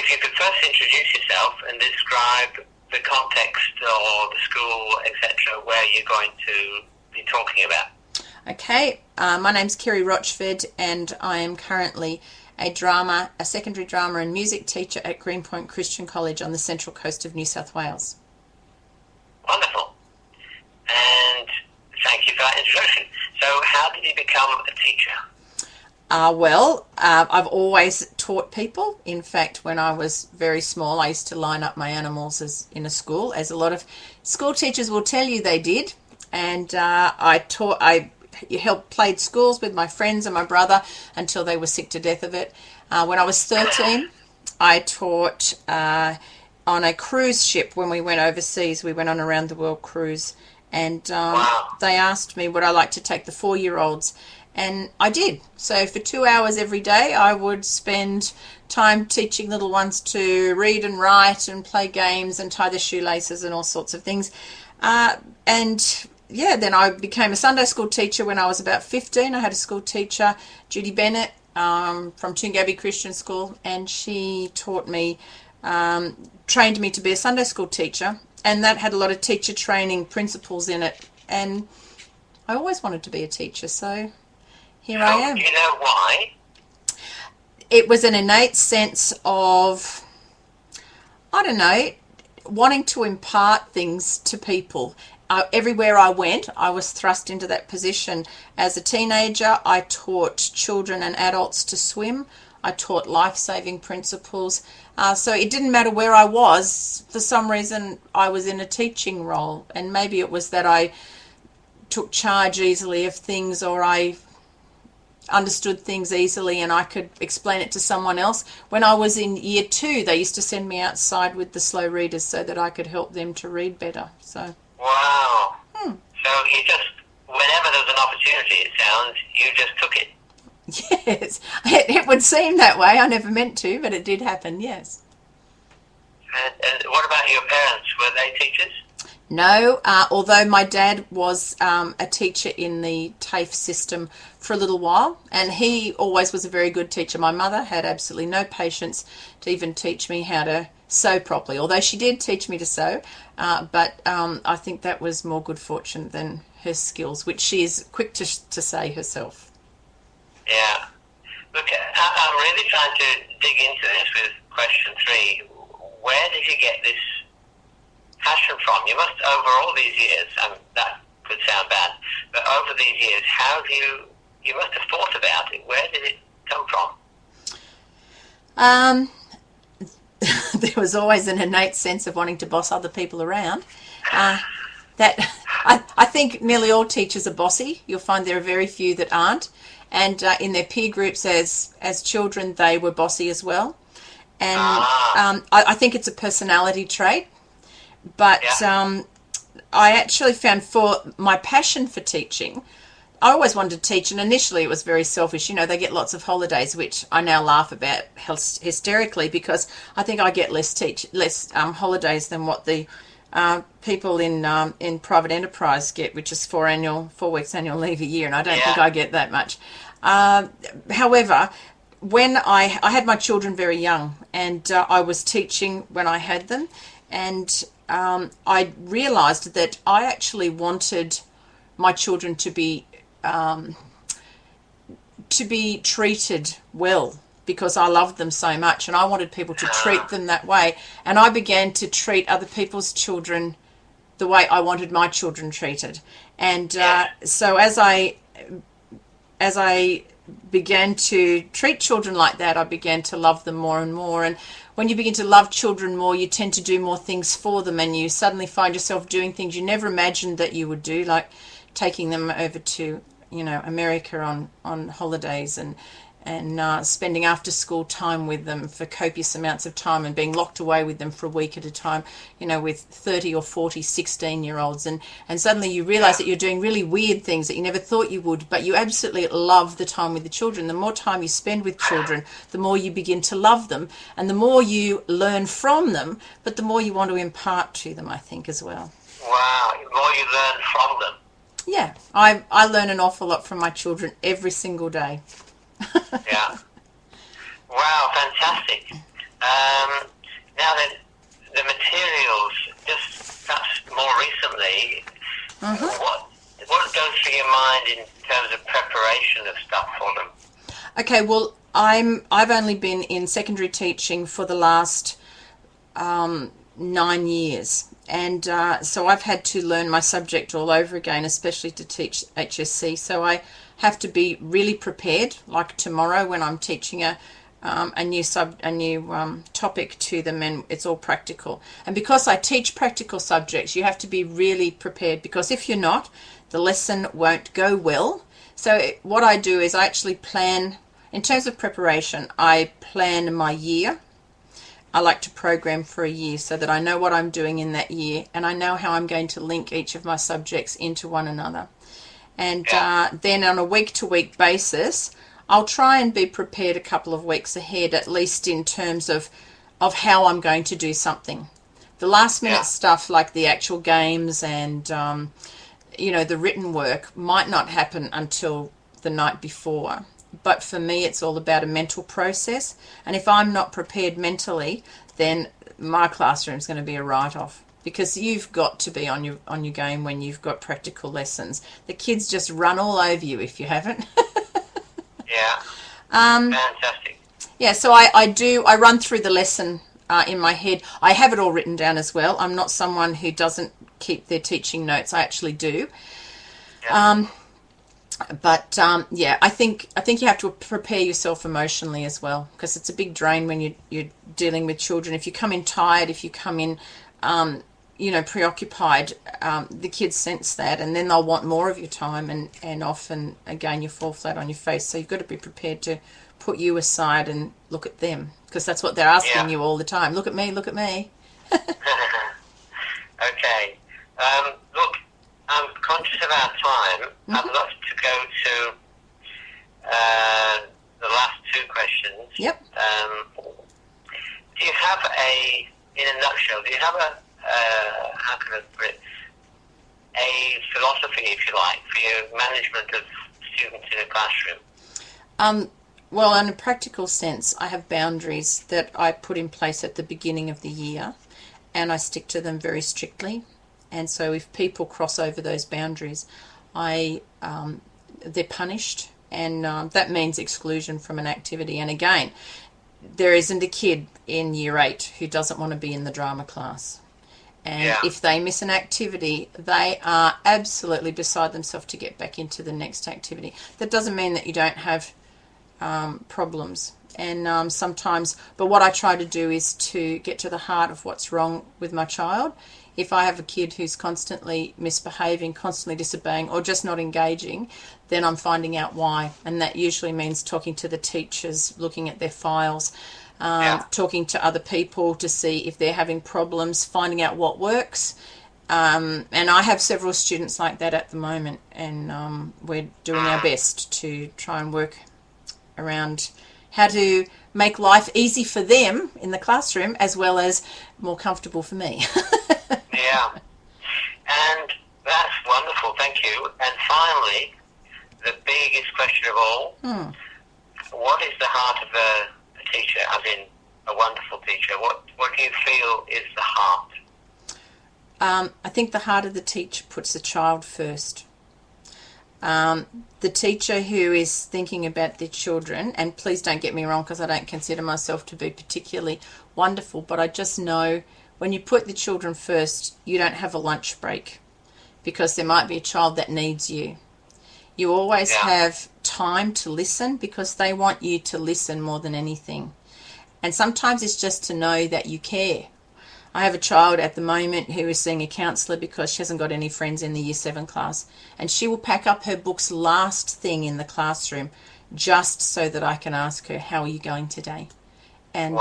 if you could first introduce yourself and describe the context or the school, etc., where you're going to be talking about. Okay, my name's Kerrie Rochford, and I am currently a secondary drama and music teacher at Greenpoint Christian College on the central coast of New South Wales. Wonderful. And thank you for that introduction. So how did you become a teacher? I've always taught people. In fact, when I was very small, I used to line up my animals in a school, as a lot of school teachers will tell you they did. And I played schools with my friends and my brother until they were sick to death of it. When I was 13, I taught on a cruise ship. When we went overseas, we went on a round the world cruise, and they asked me would I like to take the 4-year-olds, and I did. So for 2 hours every day, I would spend time teaching little ones to read and write and play games and tie their shoelaces and all sorts of things. Then I became a Sunday school teacher when I was about 15. I had a school teacher, Judy Bennett, from Toongabbie Christian School, and she taught me, trained me to be a Sunday school teacher, and that had a lot of teacher training principles in it. And I always wanted to be a teacher, so here I am. Do you know why? It was an innate sense of, I don't know, wanting to impart things to people. Everywhere I went, I was thrust into that position. As a teenager, I taught children and adults to swim. I taught life-saving principles. So it didn't matter where I was. For some reason, I was in a teaching role. And maybe it was that I took charge easily of things, or I understood things easily and I could explain it to someone else. When I was in year 2, they used to send me outside with the slow readers so that I could help them to read better. So. Wow. So you just, whenever there was an opportunity, it sounds, you just took it. Yes, it would seem that way. I never meant to, but it did happen, yes. And what about your parents? Were they teachers? No, although my dad was a teacher in the TAFE system for a little while, and he always was a very good teacher. My mother had absolutely no patience to even teach me how to sew properly, although she did teach me to sew, but I think that was more good fortune than her skills, which she is quick to say herself. Yeah. Look, I'm really trying to dig into this with question 3. Where did you get this passion from? You must, over all these years, that could sound bad, but over these years, how have you must have thought about it. Where did it come from? There was always an innate sense of wanting to boss other people around. I think nearly all teachers are bossy. You'll find there are very few that aren't. And in their peer groups as children, they were bossy as well. And I think it's a personality trait. But I actually found, for my passion for teaching, I always wanted to teach, and initially it was very selfish. You know, they get lots of holidays, which I now laugh about hysterically, because I think I get less holidays than what the people in private enterprise get, which is 4 weeks annual leave a year, and I don't think I get that much. However, when I had my children very young, and I was teaching when I had them, and I realised that I actually wanted my children to be treated well, because I loved them so much, and I wanted people to treat them that way. And I began to treat other people's children the way I wanted my children treated. And so as I began to treat children like that, I began to love them more and more. And when you begin to love children more, you tend to do more things for them, and you suddenly find yourself doing things you never imagined that you would do, like taking them over to, America on holidays, and spending after school time with them for copious amounts of time, and being locked away with them for a week at a time, with 30 or 40 16-year-olds, and suddenly you realize that you're doing really weird things that you never thought you would, but you absolutely love the time with the children. The more time you spend with children, the more you begin to love them, and the more you learn from them, but the more you want to impart to them, I think, as well. Wow, the more you learn from them. Yeah, I learn an awful lot from my children every single day. Yeah. Wow, fantastic. Okay, well, I've only been in secondary teaching for the last 9 years, and so I've had to learn my subject all over again, especially to teach HSC. So I have to be really prepared, like tomorrow when I'm teaching a new topic to them, and it's all practical. And because I teach practical subjects, you have to be really prepared, because if you're not, the lesson won't go well. So what I do is I actually plan, in terms of preparation, I plan my year. I like to program for a year so that I know what I'm doing in that year, and I know how I'm going to link each of my subjects into one another. And then on a week-to-week basis, I'll try and be prepared a couple of weeks ahead, at least in terms of how I'm going to do something. The last-minute stuff, like the actual games and the written work, might not happen until the night before. But for me, it's all about a mental process. And if I'm not prepared mentally, then my classroom's going to be a write-off, because you've got to be on your game when you've got practical lessons. The kids just run all over you if you haven't. Yeah. Fantastic. Yeah, so I run through the lesson in my head. I have it all written down as well. I'm not someone who doesn't keep their teaching notes. I actually do. Yeah. I think you have to prepare yourself emotionally as well, because it's a big drain when you're dealing with children. If you come in tired, if you come in, preoccupied, the kids sense that, and then they'll want more of your time, and often, again, you fall flat on your face. So you've got to be prepared to put you aside and look at them, because that's what they're asking you all the time. Look at me, look at me. Okay. Look, I'm conscious of our time. Mm-hmm. I'd love to go to the last two questions. Yep. Do you have in a nutshell, do you have how can I put it, a philosophy, if you like, for your management of students in a classroom? Well, in a practical sense, I have boundaries that I put in place at the beginning of the year, and I stick to them very strictly. And so if people cross over those boundaries, they're punished, and that means exclusion from an activity. And again, there isn't a kid in Year 8 who doesn't want to be in the drama class. And if they miss an activity, they are absolutely beside themselves to get back into the next activity. That doesn't mean that you don't have problems. And sometimes, but what I try to do is to get to the heart of what's wrong with my child. If I have a kid who's constantly misbehaving, constantly disobeying, or just not engaging, then I'm finding out why. And that usually means talking to the teachers, looking at their files, talking to other people to see if they're having problems, finding out what works. And I have several students like that at the moment, and we're doing our best to try and work around how to make life easy for them in the classroom, as well as more comfortable for me. Yeah, and that's wonderful, thank you. And finally, the biggest question of all, what is the heart of a teacher, as in a wonderful teacher? What do you feel is the heart? I think the heart of the teacher puts the child first. The teacher who is thinking about their children, and please don't get me wrong, because I don't consider myself to be particularly wonderful, but I just know when you put the children first, you don't have a lunch break, because there might be a child that needs you. You always have time to listen, because they want you to listen more than anything. And sometimes it's just to know that you care. I have a child at the moment who is seeing a counsellor because she hasn't got any friends in the Year 7 class, and she will pack up her books last thing in the classroom just so that I can ask her, how are you going today? And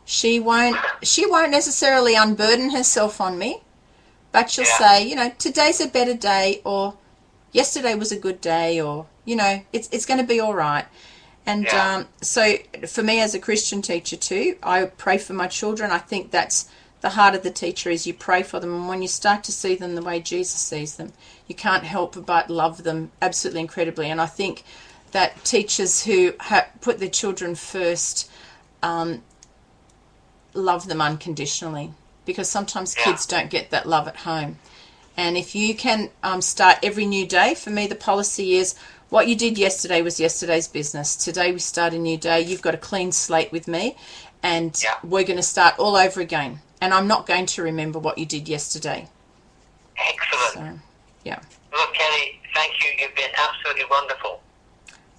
she won't necessarily unburden herself on me, but she'll say, today's a better day, or yesterday was a good day, or, it's going to be all right. And so for me as a Christian teacher too, I pray for my children. I think that's the heart of the teacher, is you pray for them. And when you start to see them the way Jesus sees them, you can't help but love them absolutely incredibly. And I think that teachers who put their children first love them unconditionally, because sometimes kids don't get that love at home. And if you can start every new day, for me the policy is, What you did yesterday was yesterday's business. Today we start a new day. You've got a clean slate with me, and we're going to start all over again. And I'm not going to remember what you did yesterday. Excellent. So, yeah. Look, Kerrie, thank you. You've been absolutely wonderful.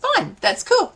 Fine. That's cool.